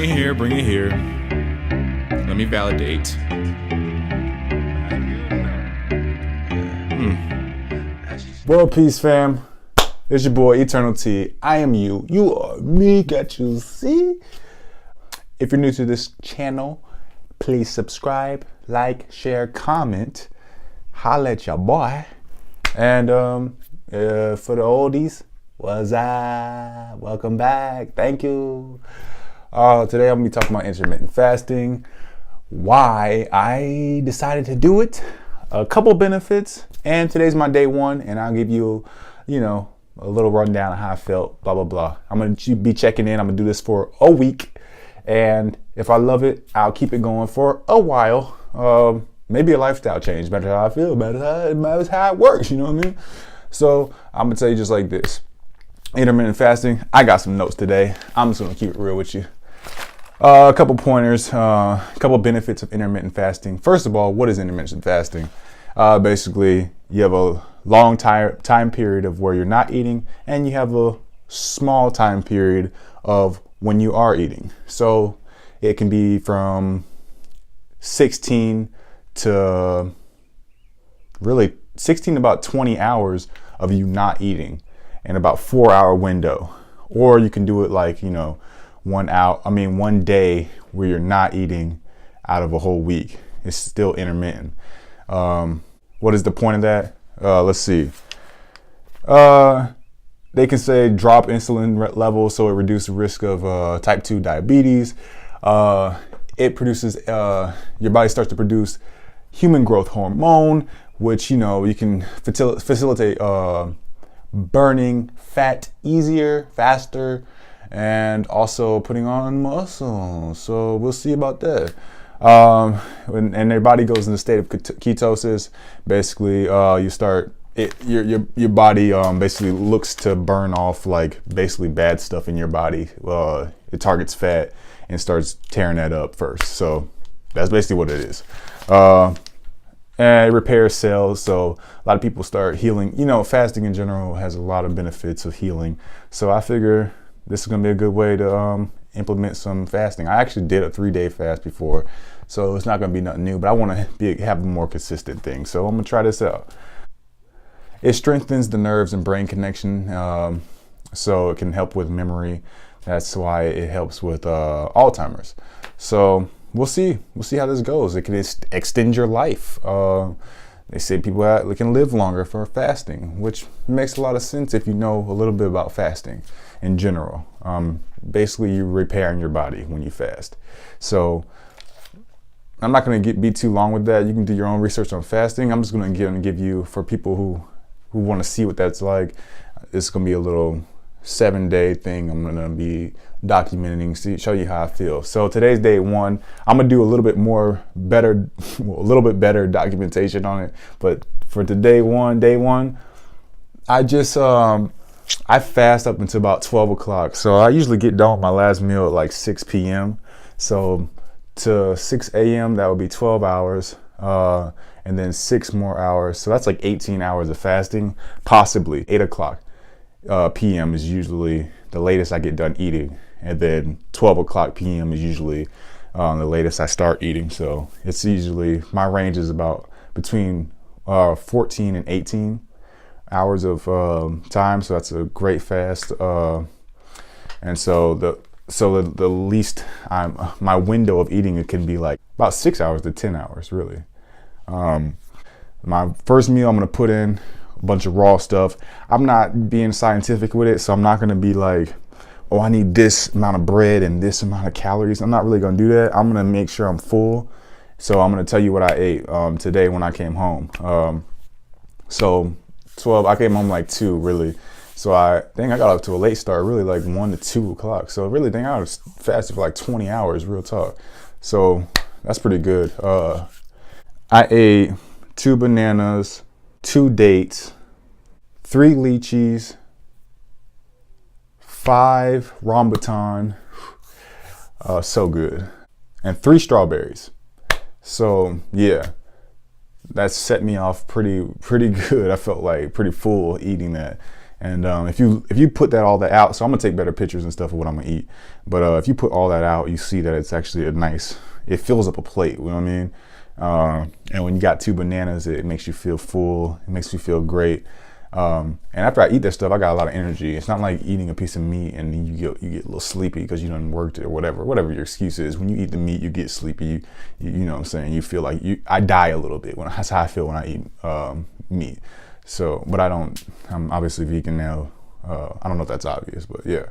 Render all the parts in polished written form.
it here, bring it here. Let me validate. World peace, fam. It's your boy, Eternal T. I am you. You are me. Got you, see? If you're new to this channel, please subscribe, like, share, comment. Holla at your boy. And for the oldies, what's up? Welcome back. Thank you. Today I'm going to be talking about intermittent fasting, why I decided to do it, a couple benefits, and today's my day one, and I'll give you, a little rundown of how I felt, blah, blah, blah. I'm going to be checking in. I'm going to do this for a week, and if I love it, I'll keep it going for a while. Maybe a lifestyle change, matter how I feel, matters how it works, you know what I mean? So I'm going to tell you just like this. Intermittent fasting, I got some notes today. I'm just going to keep it real with you. A couple pointers, a couple benefits of intermittent fasting. First of all, what is intermittent fasting? Basically, you have a long time period of where you're not eating, and you have a small time period of when you are eating. So it can be from 16 to about 20 hours of you not eating in about 4-hour window. Or you can do it like, 1 day where you're not eating out of a whole week. It's still intermittent. What is the point of that? Let's see. They can say drop insulin levels so it reduces the risk of type 2 diabetes. It produces, your body starts to produce human growth hormone, which, you can facilitate burning fat easier, faster, and also putting on muscle. So we'll see about that. And their body goes in a state of ketosis. Basically, your body basically looks to burn off like basically bad stuff in your body. It targets fat and starts tearing that up first. So that's basically what it is. And it repairs cells. So a lot of people start healing. Fasting in general has a lot of benefits of healing. So I figure this is gonna be a good way to implement some fasting. I actually did a 3-day fast before, so it's not gonna be nothing new, but I wanna have a more consistent thing. So I'm gonna try this out. It strengthens the nerves and brain connection, so it can help with memory. That's why it helps with Alzheimer's. So we'll see how this goes. It can extend your life. They say people can live longer for fasting, which makes a lot of sense if you know a little bit about fasting in general. Basically, you're repairing your body when you fast. So I'm not going to be too long with that. You can do your own research on fasting. I'm just going to give you, for people who want to see what that's like, it's going to be a little 7-day thing. I'm going to be documenting, show you how I feel. So today's day one. I'm going to do a little bit better documentation on it. But for day one, I just, I fast up until about 12 o'clock. So I usually get done with my last meal at like 6 p.m. So to 6 a.m., that would be 12 hours. And then 6 more hours. So that's like 18 hours of fasting, possibly 8 o'clock. p.m. is usually the latest I get done eating, and then 12 o'clock p.m. is usually the latest I start eating. So it's usually, my range is about between 14 and 18 hours of time. So that's a great fast. And so the least my window of eating, it can be like about 6 hours to 10 hours really. My first meal, I'm gonna put in a bunch of raw stuff. I'm not being scientific with it, so I'm not gonna be like, oh, I need this amount of bread and this amount of calories. I'm not really gonna do that. I'm gonna make sure I'm full. So I'm gonna tell you what I ate today when I came home. So 12, I came home like 2 really. So I think I got up to a late start, really like 1 to 2 o'clock. So really think I was fasted for like 20 hours, real talk. So that's pretty good. I ate 2 bananas, 2 dates, 3 lychees, 5 rambutan, so good, and 3 strawberries. So yeah, that set me off pretty good. I felt like pretty full eating that. And if you put all that out, so I'm gonna take better pictures and stuff of what I'm gonna eat. But if you put all that out, you see that it's actually it fills up a plate. You know what I mean? And when you got 2 bananas, it makes you feel full. It makes you feel great. And after I eat that stuff, I got a lot of energy. It's not like eating a piece of meat and then you get a little sleepy because you done worked it or whatever your excuse is. When you eat the meat, you get sleepy. You know what I'm saying? You feel like I die a little bit. That's how I feel when I eat meat. So, but I'm obviously vegan now. I don't know if that's obvious, but yeah.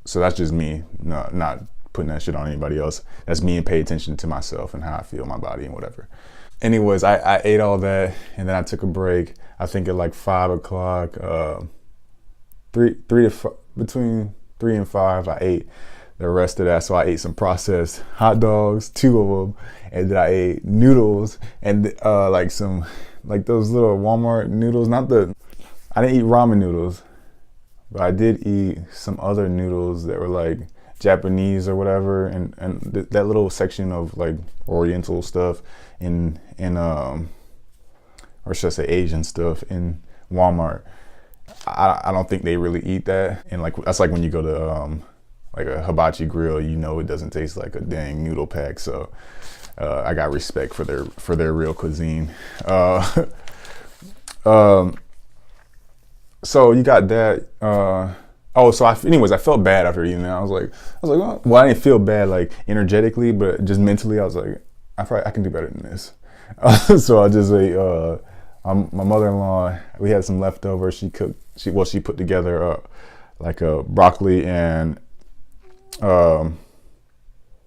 So that's just me, not putting that shit on anybody else. That's me, and pay attention to myself and how I feel, my body and whatever. Anyways, I ate all that and then I took a break. I think at like 5 o'clock, between 3 and 5, I ate the rest of that. So I ate some processed hot dogs, 2 of them, and then I ate noodles and like those little Walmart noodles. I didn't eat ramen noodles, but I did eat some other noodles that were like Japanese or whatever, and that little section of like Oriental stuff or should I say Asian stuff in Walmart. I don't think they really eat that, and like that's like when you go to like a hibachi grill, you know it doesn't taste like a dang noodle pack. So I got respect for their real cuisine. So you got that. Anyways, I felt bad after eating that. I was like, well, I didn't feel bad like energetically, but just mentally, I was like, I can do better than this. So I just ate. My mother-in-law, we had some leftovers. She put together like a broccoli and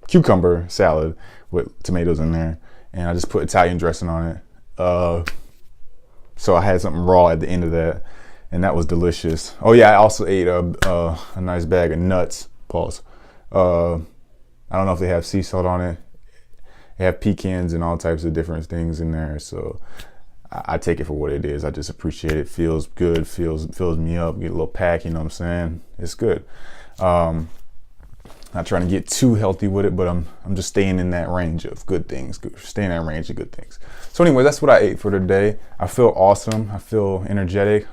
cucumber salad with tomatoes in there, and I just put Italian dressing on it. So I had something raw at the end of that, and that was delicious. Oh yeah, I also ate a nice bag of nuts. Pause. I don't know if they have sea salt on it. They have pecans and all types of different things in there. So I take it for what it is. I just appreciate it. Feels good. Fills me up. Get a little pack. You know what I'm saying? It's good. Not trying to get too healthy with it, but I'm just staying in that range of good things. Staying in that range of good things. So anyway, that's what I ate for today. I feel awesome. I feel energetic.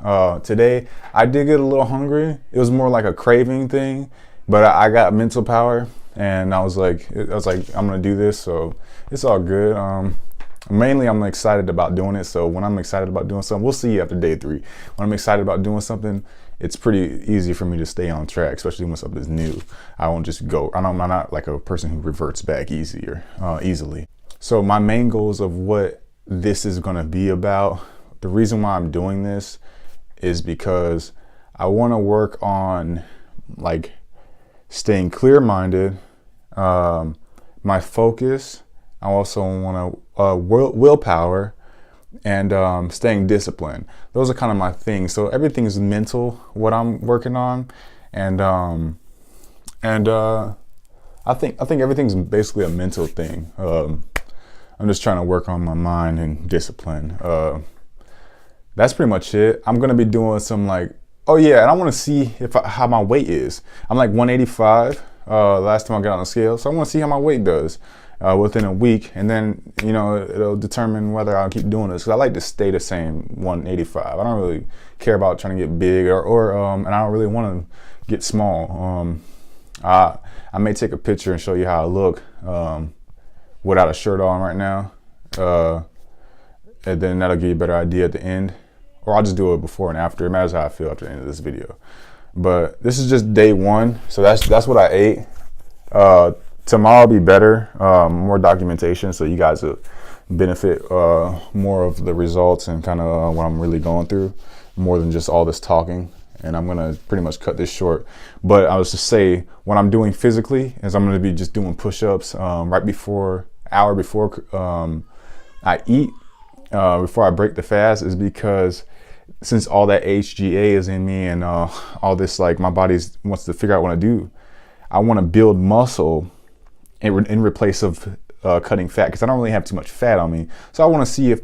Today I did get a little hungry. It was more like a craving thing, but I got mental power, and I was like, I'm gonna do this. So it's all good. Mainly I'm excited about doing it. So when I'm excited about doing something, we'll see after day 3. When I'm excited about doing something, it's pretty easy for me to stay on track, especially when something's new. I won't just go. I'm not like a person who reverts back easily. So my main goals of what this is going to be about, the reason why I'm doing this is because I want to work on like staying clear-minded, my focus. I also want to willpower, and staying disciplined. Those are kind of my things. So everything is mental, what I'm working on, and I think everything's basically a mental thing. I'm just trying to work on my mind and discipline. That's pretty much it. I'm gonna be doing some like, oh yeah, and I want to see how my weight is. I'm like 185 last time I got on the scale, so I want to see how my weight does within a week, and then it'll determine whether I'll keep doing this. Because I like to stay the same 185. I don't really care about trying to get big or and I don't really want to get small. I may take a picture and show you how I look without a shirt on right now, and then that'll give you a better idea at the end. Or I'll just do it before and after. It matters how I feel after the end of this video. But this is just day 1, so that's what I ate. Tomorrow will be better, more documentation, so you guys will benefit more of the results and kind of what I'm really going through, more than just all this talking. And I'm gonna pretty much cut this short. But I was to say, what I'm doing physically is I'm gonna be just doing push-ups right before I eat, before I break the fast, is because since all that HGA is in me and all this, like my body wants to figure out what I do. I want to build muscle in replace of cutting fat, because I don't really have too much fat on me. So I want to see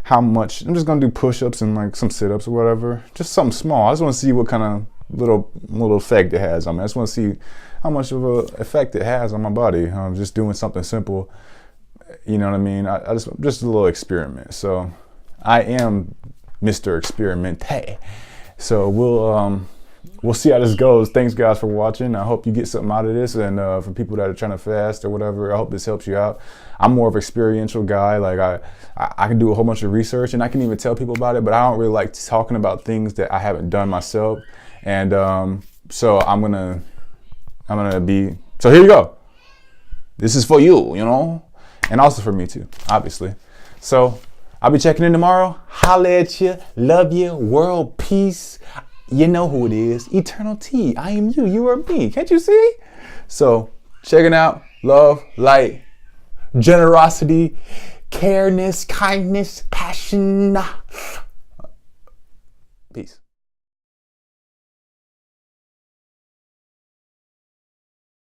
how much. I'm just gonna do push-ups and like some sit-ups or whatever, just something small. I just want to see what kind of little effect it has on me. I just want to see how much of a effect it has on my body. Just doing something simple, you know what I mean? I just a little experiment. So I am Mr. Experimente. So we'll see how this goes. Thanks guys for watching. I hope you get something out of this, and for people that are trying to fast or whatever, I hope this helps you out. I'm more of an experiential guy. Like I can do a whole bunch of research and I can even tell people about it, but I don't really like talking about things that I haven't done myself. And so I'm gonna be, so here you go. This is for you, you know, and also for me too, obviously. So I'll be checking in tomorrow. Holla at you. Love you. World peace. You know who it is. Eternal T. I am you. You are me. Can't you see? So checking out. Love, light, generosity, careness, kindness, passion. Peace.